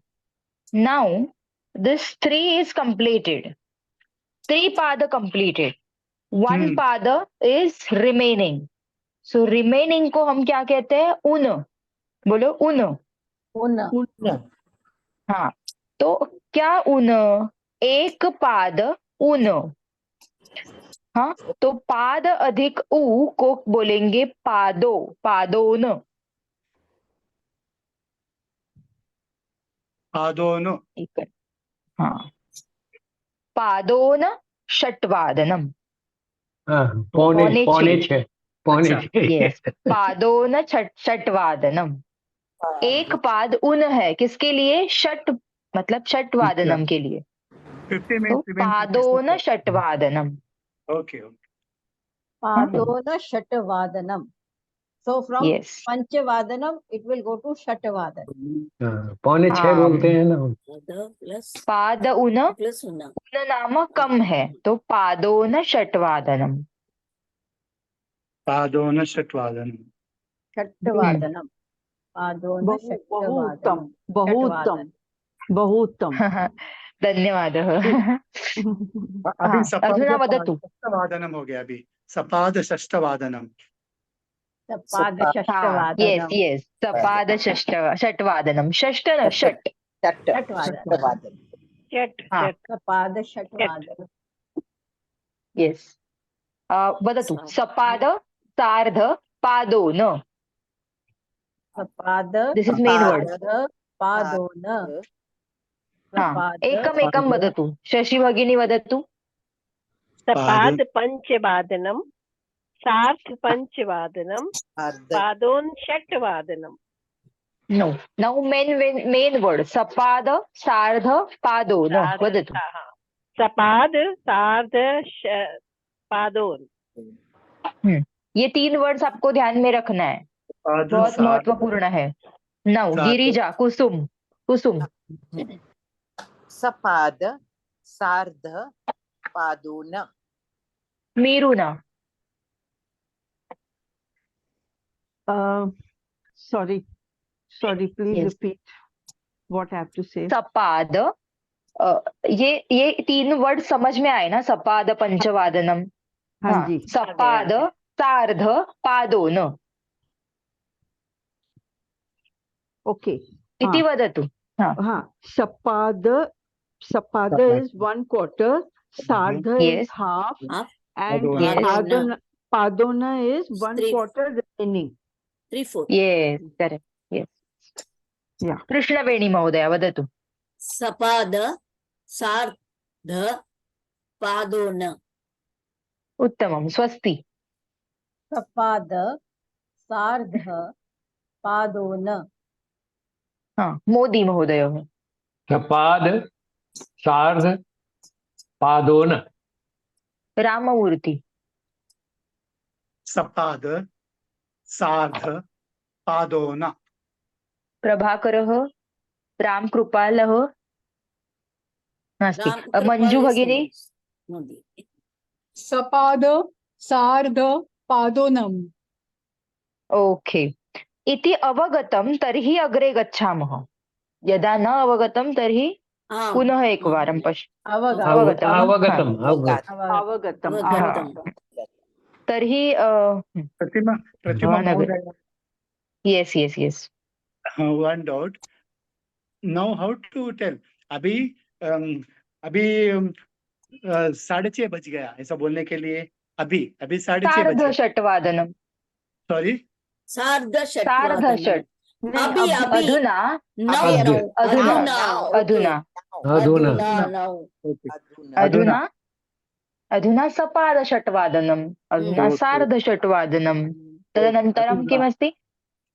Now this 3 is completed. 3 pada completed. 1 pada is remaining. So remaining को हम क्या कहते हैं? उन। बोलो उन। उन। हाँ, तो क्या उन? एक पाद उन। हाँ, तो पाद अधिक उ को बोलेंगे पादो, पादोन। पादोन। हाँ, पादोन षट्वादनम। पौने यस, पादोन षट्वादनम। एक पाद उन है किसके लिए? षट मतलब षट्वादनम के लिए। तो पादोन षट्वादनम। ओके। पादोन षट्वादनम। So from पंचवादनम it will go to षट्वादनम। पौने 6 बोलते हैं ना। पाद उन उन नाम कम है तो पादोन षट्वादनम। पादोन षट्वादनम। षट्वादनम। पादोन षट्वादनम। बहुत्तम बहुत्तम। धन्यवादः। अभी अधुना वदतु। षष्ठवादनम हो गया। अभी सपाद षष्ठवादनम। सपाद षष्ठवादनम। यस यस, सपाद षट्वादनम। षष्ठ न षट। षट्वादनम। सपाद षट्वादनम। यस। वदतु। सपाद सार्ध पादोन। सपाद दिस इज मेन वर्ड। पादोन। हाँ, एकमेकं वदतु। शशि भगिनी वदतु। सपाद पंचवादनम, सार्ध पंचवादनम, पादोन षट्वादनम। नौ मेन वर्ड सपाद सार्ध पादो न वदतु। सपाद सार्ध पादोन। ये 3 वर्ड्स आपको ध्यान में रखना है, बहुत महत्वपूर्ण है। नौ गिरिजा कुसुम कुसुम सपाद सार्ध पादोन। मीरुना Sorry, please repeat what I have to say. सपाद ये 3 वर्ड समझ में आए ना, सपाद पंचवादनम। हाँ जी। सपाद सार्ध पादोन। ओके इति वदतु। हाँ सपाद is 1/4, सार्ध is half, and padona is 1/4 remaining. 3/4. Yes, correct. Yes. Yeah. Krishnaveni महोदय वदतु। सपाद सार्ध पादोन। उत्तमं, स्वस्ति। सपाद सार्ध पादोन। मोदी महोदय। सपाद सार्ध पादोन। राममूर्ति। सपाद सार्ध पादोन। प्रभाकरः। रामकृपालः नास्ति। मंजू भगिनी। सपाद सार्ध पादोनम। ओके। इति अवगतं तर्हि अग्रे गच्छामः। यदा न अवगतं तर्हि पुनः एकवारं अवगतम्। तर्हि प्रतिमा महोदय। yes. One doubt. Now how to tell? अभी 6:30 बज गया ऐसा बोलने के लिए अभी 6:30 बज गया। षट्वादनम। सॉरी सार्धषट्। अधुना सपादषट्वादनम्। अधुना सार्धषट्वादनम्। तदनन्तरं किमस्ति?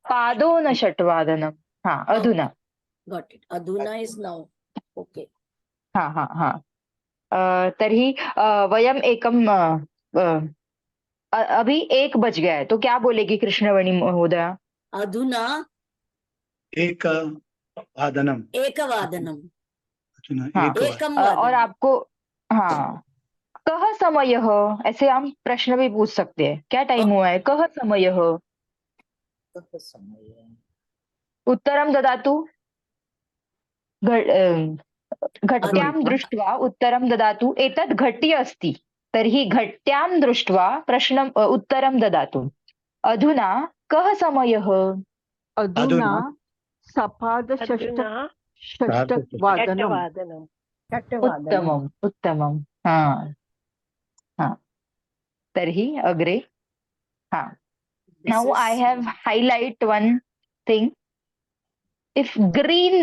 पादोनषट्वादनम्। अधुना। Got it. अधुना is now. Okay. तर्हि वयम् एकं अभी 1 बज गया है तो क्या बोलेगी कृष्णवेणी महोदया? अधुना एकवादनम। और आपको कः समयः, ऐसे हम प्रश्न भी पूछ सकते हैं। क्या टाइम हुआ है? कः समयः? उत्तरं ददातु। घट्यां दृष्ट्वा उत्तरं ददातु। एतद् घटी अस्ति तर्हि घट्यां दृष्ट्वा प्रश्नम् उत्तरं ददातु। अधुना कः समयः? अधुना षट्वादनम्। उत्तमम्। तर्हि अग्रे। Now I have highlight one thing. If green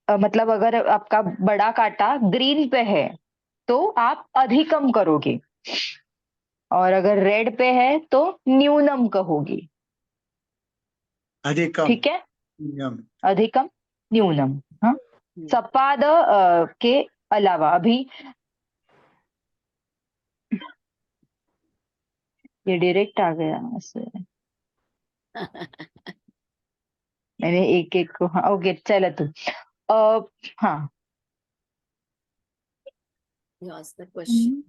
मतलब अगर आपका बड़ा कांटा ग्रीन पे है तो आप अधिकम करोगे, और अगर रेड पे है तो न्यूनम कहोगे। अधिकम। ठीक है, अधिकम न्यूनम। सपाद के अलावा अभी ये डायरेक्ट आ गया मैंने एक को। ओके चलो तू। You ask the question.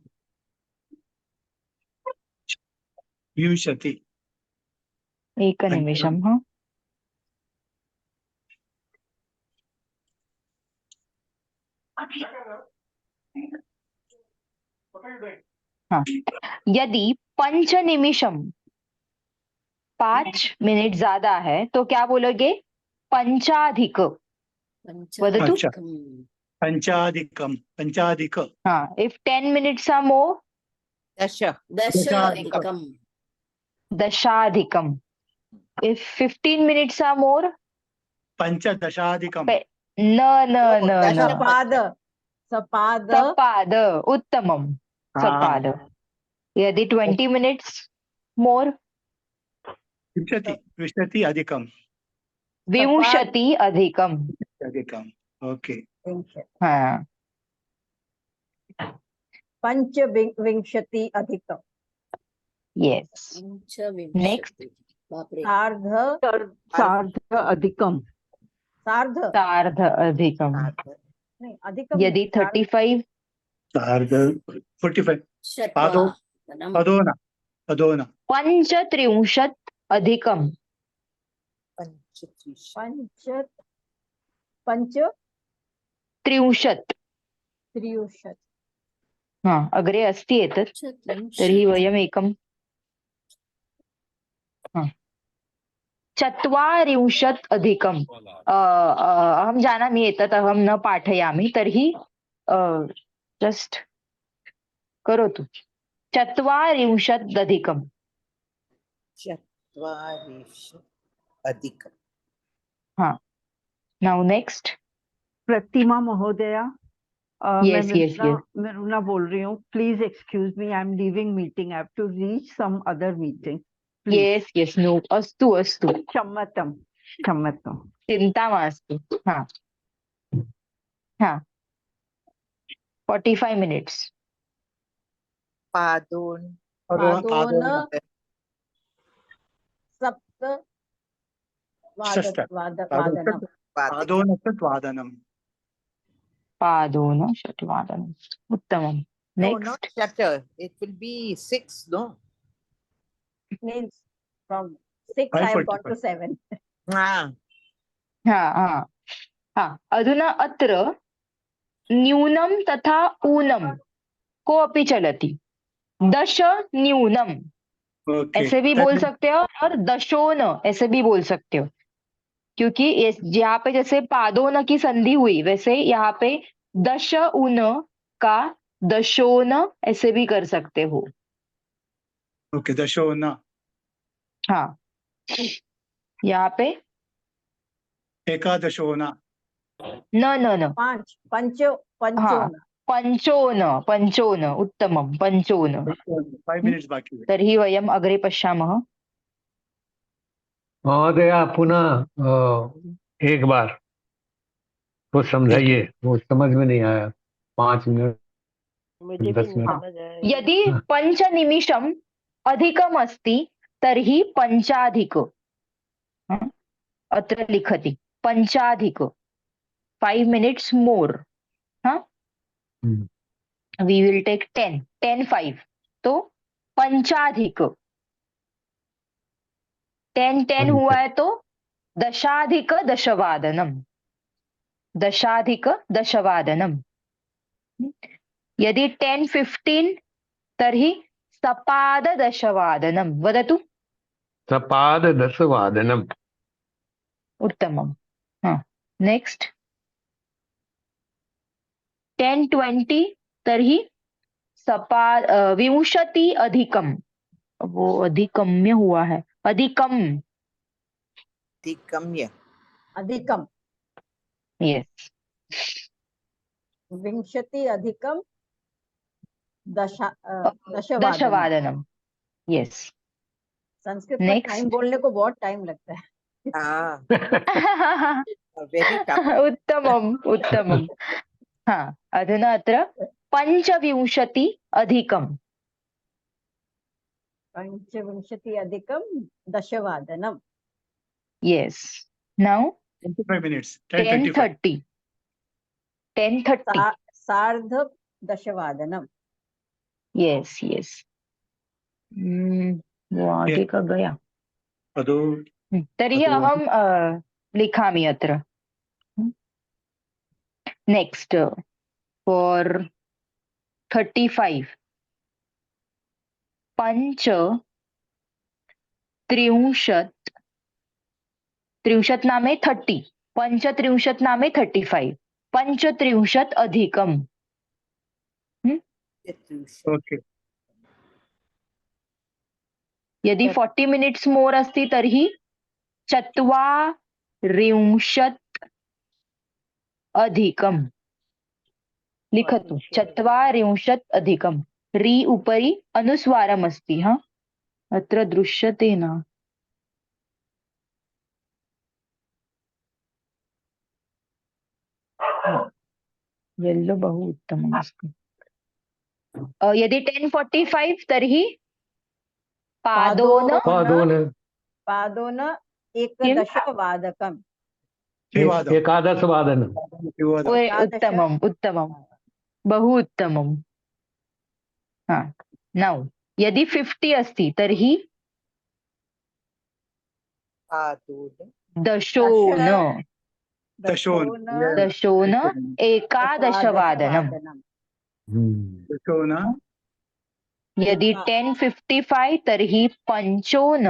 विंशति। एकनिमिषं। यदि 5 निमिषम 5 मिनट ज्यादा है तो क्या बोलोगे? पंचाधिक। वदतु। पंचाधिकम। If 10 minutes are more, दशाधिकम। If 15 minutes are more, पंचदशाधिकम। सपाद। उत्तमम, सपाद। यदि 20 minutes more, विंशति अधिकम। विंशति अधिकम. अधिकम. Okay. विंशति. हाँ. पंचविंशति अधिकम. Yes. पंचविंशति. बापरे. सार्ध अधिकम. सार्ध अधिकम. नहीं अधिकम. यदि 35. सार्ध 45. षट्वादनम्. अधोना. पंचत्रिंशत् अधिकम. त्रिंशत्. हाँ, अग्रे अस्ति एतत्. तर्हि वयम् एकं. चत्वारिंशत् अधिकम्. अहं जानामि एतत् अहं न पाठयामि, तर्हि जस्ट् करोतु. चत्वारिंशत् अधिकम्. हाँ. Now next. प्रतिमा महोदया. Yes, yes. मैं रुना बोल रही हूँ. Please excuse me, I am leaving meeting. I have to reach some other meeting. Yes. No. अस्तु. क्षम्यताम्. चिन्ता मास्तु. हाँ. 45 minutes. पादोन सप्त पादोनषट्वादनम्. पादोनषट्वादनम्. उत्तमम्. Next. Shutter. It will be 6, no? Means from 6 I have gone to 7. हाँ. अधुना अत्र न्यूनं तथा ऊनं कोऽपि चलति. दश न्यूनम ऐसे भी बोल सकते हो और दशोन ऐसे भी बोल सकते हो, क्योंकि यहाँ पे जैसे पादोन की संधि हुई वैसे यहाँ पे दश उन का दशोन ऐसे भी कर सकते हो. ओके. दशोन. हाँ. यहाँ पे एकादशोन. न. पंचोन. उत्तमं. पंचोन. 5 minutes बाकी है. तर्हि वयम् अग्रे पश्यामः. महोदया पुनः एक बार वो समझाइए, वो समझ में नहीं आया. 5 मिनट. मुझे भी नहीं समझ आया. यदि 5 निमिषम् अधिकम् अस्ति तर्हि पञ्चाधिक. अत्र लिखति पञ्चाधिक. 5 minutes more. We will take 10. 5. तो पंचाधिक. 10 हुआ है तो दशाधिक दशवादनम. यदि 10-15 तर्हि सपाद दशवादनम. वदतु. सपाद दशवादनम. उत्तमम्. नेक्स्ट. 10-20 तर्हि सपाद 20 अधिकम. वो अधिकम्य हुआ है. अधिकम. यस. 20 अधिकम दशवादनम. यस. संस्कृत में टाइम बोलने को बहुत टाइम लगता है. उत्तमम्. हाँ. अधुना अत्र 25 अधिकम. 25 अधिकम दशवादनम. Yes. Now 25 minutes. 10:30. 10:30. सार्ध दशवादनम. Yes. वो आगे का गया. तर्हि अहं लिखामि अत्र. Next for 35. त्रिंशत् नामे 30. 35 नामे 35. 35 अधिकम. ओके. यदि 40 minutes मोर अस्ति तर्हि 40 अधिकम. लिखतु. 40 अधिकम. री उपरि अनुस्वारम् अस्ति. अत्र दृश्यते न. येल्लो बहु उत्तमम् अस्ति। यदि 10:45 तर्हि पादोन पादोन एकदशवादकम्। एकादशवादनम्। उत्तमम् उत्तमम्, बहु उत्तमम्। नौ यदि 50 अस्ति तर्हि दशोन दशोन एकादशवादनम्। दशोन यदि 10:55 तर्हि पंचोन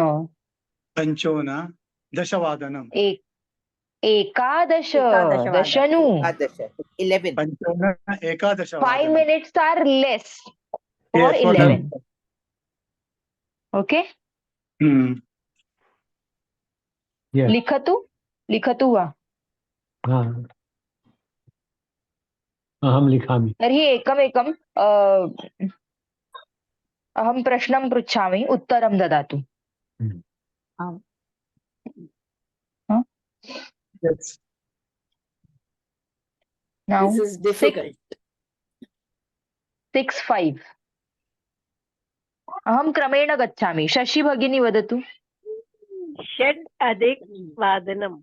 दशवादनम्। एकादश दशनु। 11. पंचोन एकादश 5 minutes are less for 11. Okay? लिखतु वा? अहं लिखामि। तर्हि एकमेकं अहं प्रश्नं पृच्छामि, उत्तरं ददातु। Yes. Now This is difficult. 6-5 अहं क्रमेण गच्छामि। शशि भगिनी वदतु। षड् अधिक वादनम्।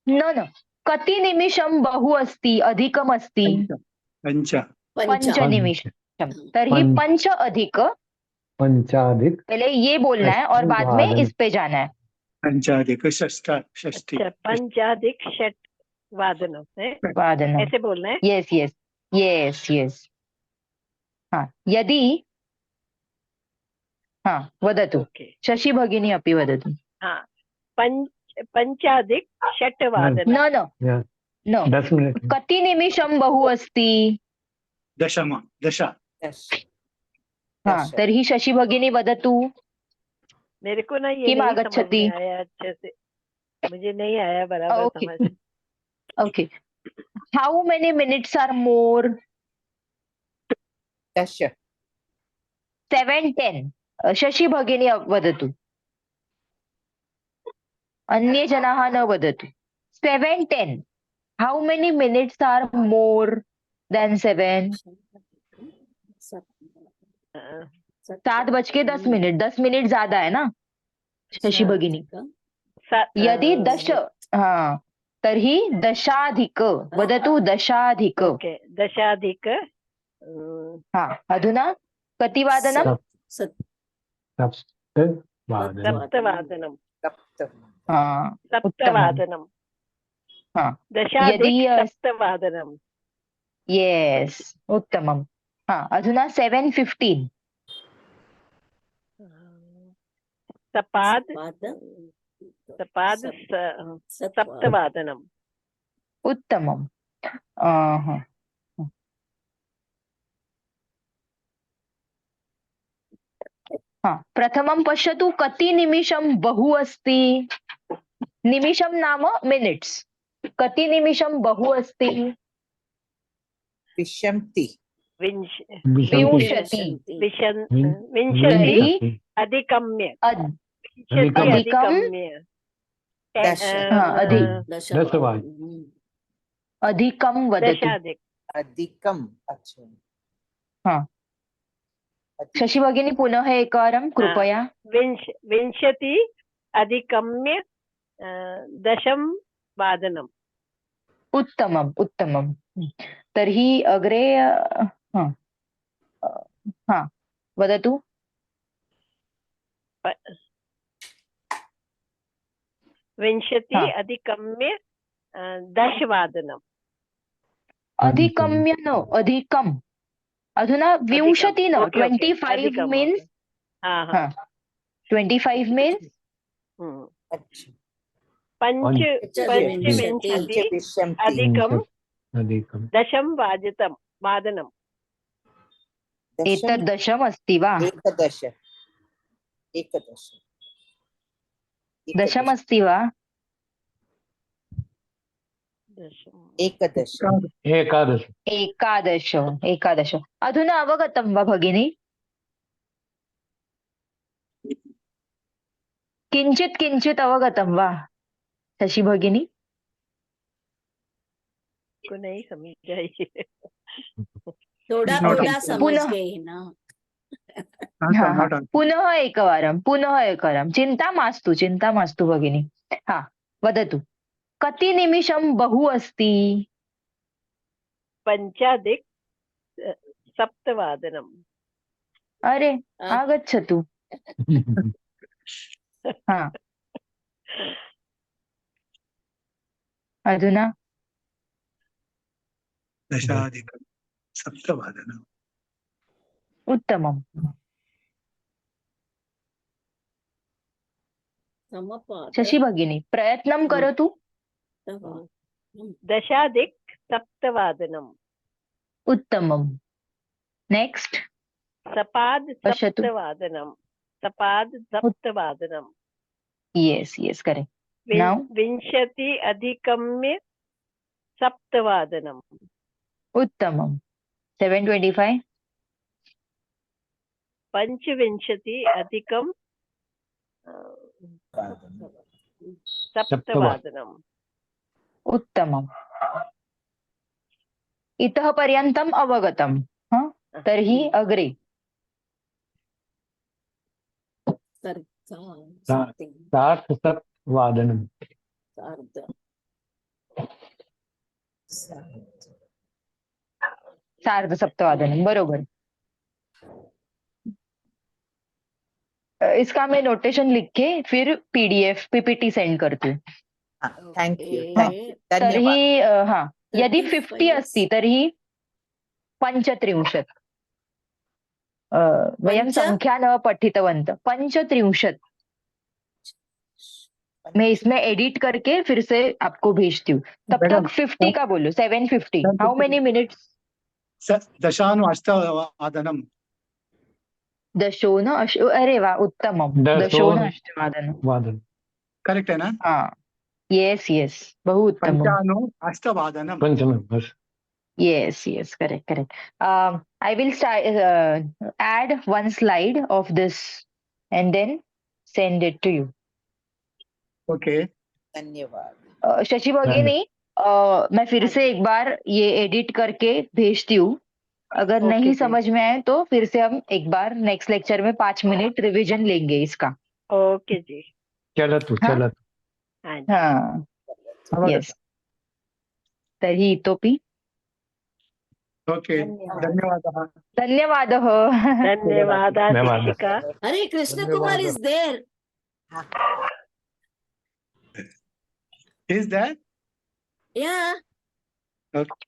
न कति निमिषं बहु अस्ति अधिकम् अस्ति? पंच निमिषं। तर्हि पंच अधिक पहले ये बोलना है और बाद में इस पे जाना है। पंचाधिक षष्ठी। पंचाधिक षट वादनम् ऐसे बोलना है। Yes yes yes yes. यदि वदतु। शशि भगिनी अपि वदतु। पंचाधिक षट्वादनम्। न 10 मिनट। कति निमिषं बहु अस्ति? दश। तर्हि शशि भगिनी वदतु। मेरे को ना ये किम नहीं आगच्छति? समझ में आया अच्छे से, मुझे नहीं आया बराबर समझ। Okay. How many minutes are more? 7-10. Shashi भगिनी वदतु। अन्ये जनाः न वदतु। 7-10. How many minutes are more than 7? 7:10। 10 minute ज्यादा है ना शशि भगिनी? यदि 10 तर्हि दशाधिक। वदतु दशाधिक। दशाधिक। अधुना कति वादनम्? सप्तवादनम्। उत्तमम्। दशाधिक सप्तवादनम्। यस उत्तमम्। अधुना 7:15। सप्तवादनम्। उत्तमम्। प्रथमं पश्यतु कति निमिषं बहु अस्ति? निमिषं नाम मिनिट्स्। कति निमिषं बहु अस्ति? विंशति। अधिकम्य। अधिकं वदतु। अधिकम्। अच्छा। शशि भगिनी पुनः एकवारं कृपया। विंशति अधिकम्य 10 वादनम्। उत्तमम् उत्तमम्। तर्हि अग्रे वदतु। विंशति अधिकम्य 10 वादनम्। अधिकम्य न अधिकम्। अधुना 20 न 25 मीन्स 25 मीन्स पंचविंशति अधिकं 10 वादनम्। एतत् 10 अस्ति वा? 10 अस्ति वा? 11। अधुना अवगतं वा भगिनी? किञ्चित् अवगतं वा शशि भगिनी? को नहीं समझा ये। थोड़ा Not थोड़ा on- समझ पुनः गए ना। not हा on- हा not on. पुनः एकवारं चिन्ता मास्तु भगिनी। हा वदतु, कति निमिषं बहु अस्ति? पञ्चाधिक सप्तवादनम्। अरे हाँ। आगच्छतु। हा अधुना दशाधिकं सप्तवादनम्। उत्तमम्। समपाद शशि भगिनी प्रयत्नं करोतु। दशाधिक सप्तवादनम्। उत्तमम्। नेक्स्ट सपाद पश्यतु। सप्तवादनम्। सपाद सप्तवादनम्। Yes yes correct. नाउ विंशति अधिकम्य सप्तवादनम्। उत्तमम्। 7:25 पञ्चविंशति अधिकं सप्तवादनम्। उत्तमम्। इतः पर्यन्तम् अवगतम्। तर्हि अग्रे सार्धसप्तवादनम्। सार्धसप्तवादनम् बरोबर। इसका मैं नोटेशन लिख के फिर पीडीएफ पीपीटी सेंड करती हूँ। Thank you. Okay. Thank you. धन्यवाद. तर्हि हा यदि 50 35 अस्ति तर्हि 35। वयं पञ्च? संख्या न पठितवन्तः। 35 मैं इसमें एडिट करके फिर से आपको भेजती हूँ। तब मैडम, तक 50 का बोलो। 750 हाउ मेनी मिनट्स? दशानु-अष्टवादनम्। दशोन अरे वाह उत्तमम्। दशोन अष्टवादनम्। करेक्ट है ना? हाँ यस यस बहु उत्तमम्। पंचानु-अष्टवादनम्। पंचम। Yes, correct. I will add one slide of this and then send it to you. Okay. धन्यवाद। शशि भगिनी मैं फिर से एक बार ये एडिट करके भेजती हूँ। अगर ओके नहीं जी। समझ में आए तो फिर से हम एक बार नेक्स्ट लेक्चर में 5 मिनट रिवीजन लेंगे इसका। ओके जी। चलतु हाँ? चलतु। हाँ जी। हाँ यस तर्हि इतोपि ओके धन्यवादः। धन्यवादः। धन्यवादाः शिक्षिका। अरे Krishna Kumar is there. Is that? Yeah. Okay.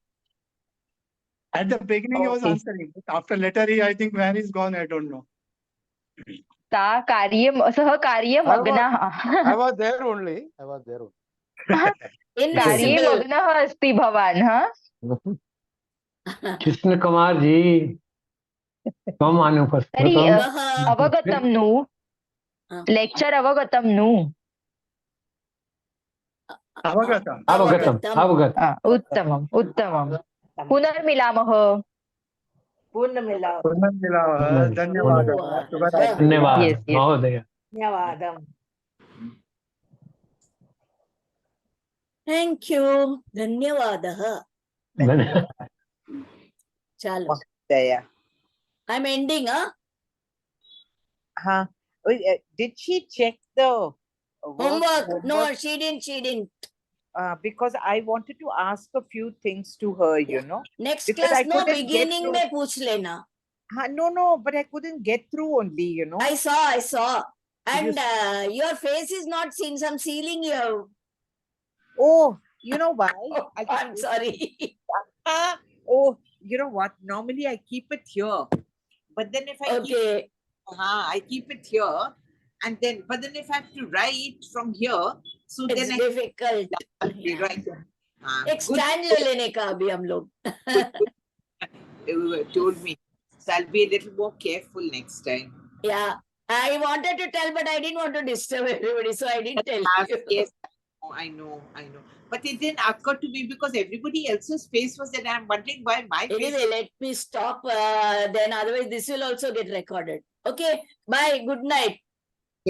At the beginning, he was Okay. answering. But after later, I think where he's gone, I don't know. सा सह कार्यमग्नः। I was there only. कार्ये Invisible. मग्नः अस्ति भवान्। हाँ कृष्ण कुमार जी त्वम् तर्हि अनुपस्थितम्। अवगतं नु लेक्चर अवगतं नु। अवगतम्। उत्तमम्। पुनर्मिलामः। पुनर्मिलामः। धन्यवादः। शुभरात्रिः। धन्यवाद Yes, yes. महोदय। धन्यवादम्। Thank you. धन्यवादः। चलो Daya. I am ending. Huh? Did she check the homework. No she didn't. Because I wanted to ask a few things to her, you know. Next Because class I no couldn't get beginning through. में पूछ लेना। No, but I couldn't get through only, you know. I saw. And your face is not seen. Some ceiling you. Oh, you know why? I'm sorry. Oh, you know what? Normally I keep it here, but then if I Okay. I keep it here, and then but then if I have to write from here, so It's then difficult. I write. एक stand ले लेने का अभी हम लोग। Told me, so I'll be a little more careful next time. Yeah, I wanted to tell, but I didn't want to disturb everybody, so I didn't tell you. Yes, I know. But it didn't occur to me because everybody else's face was there. I'm wondering why my face. Anyway, let me stop. Then otherwise, this will also get recorded. Okay. Bye. Good night.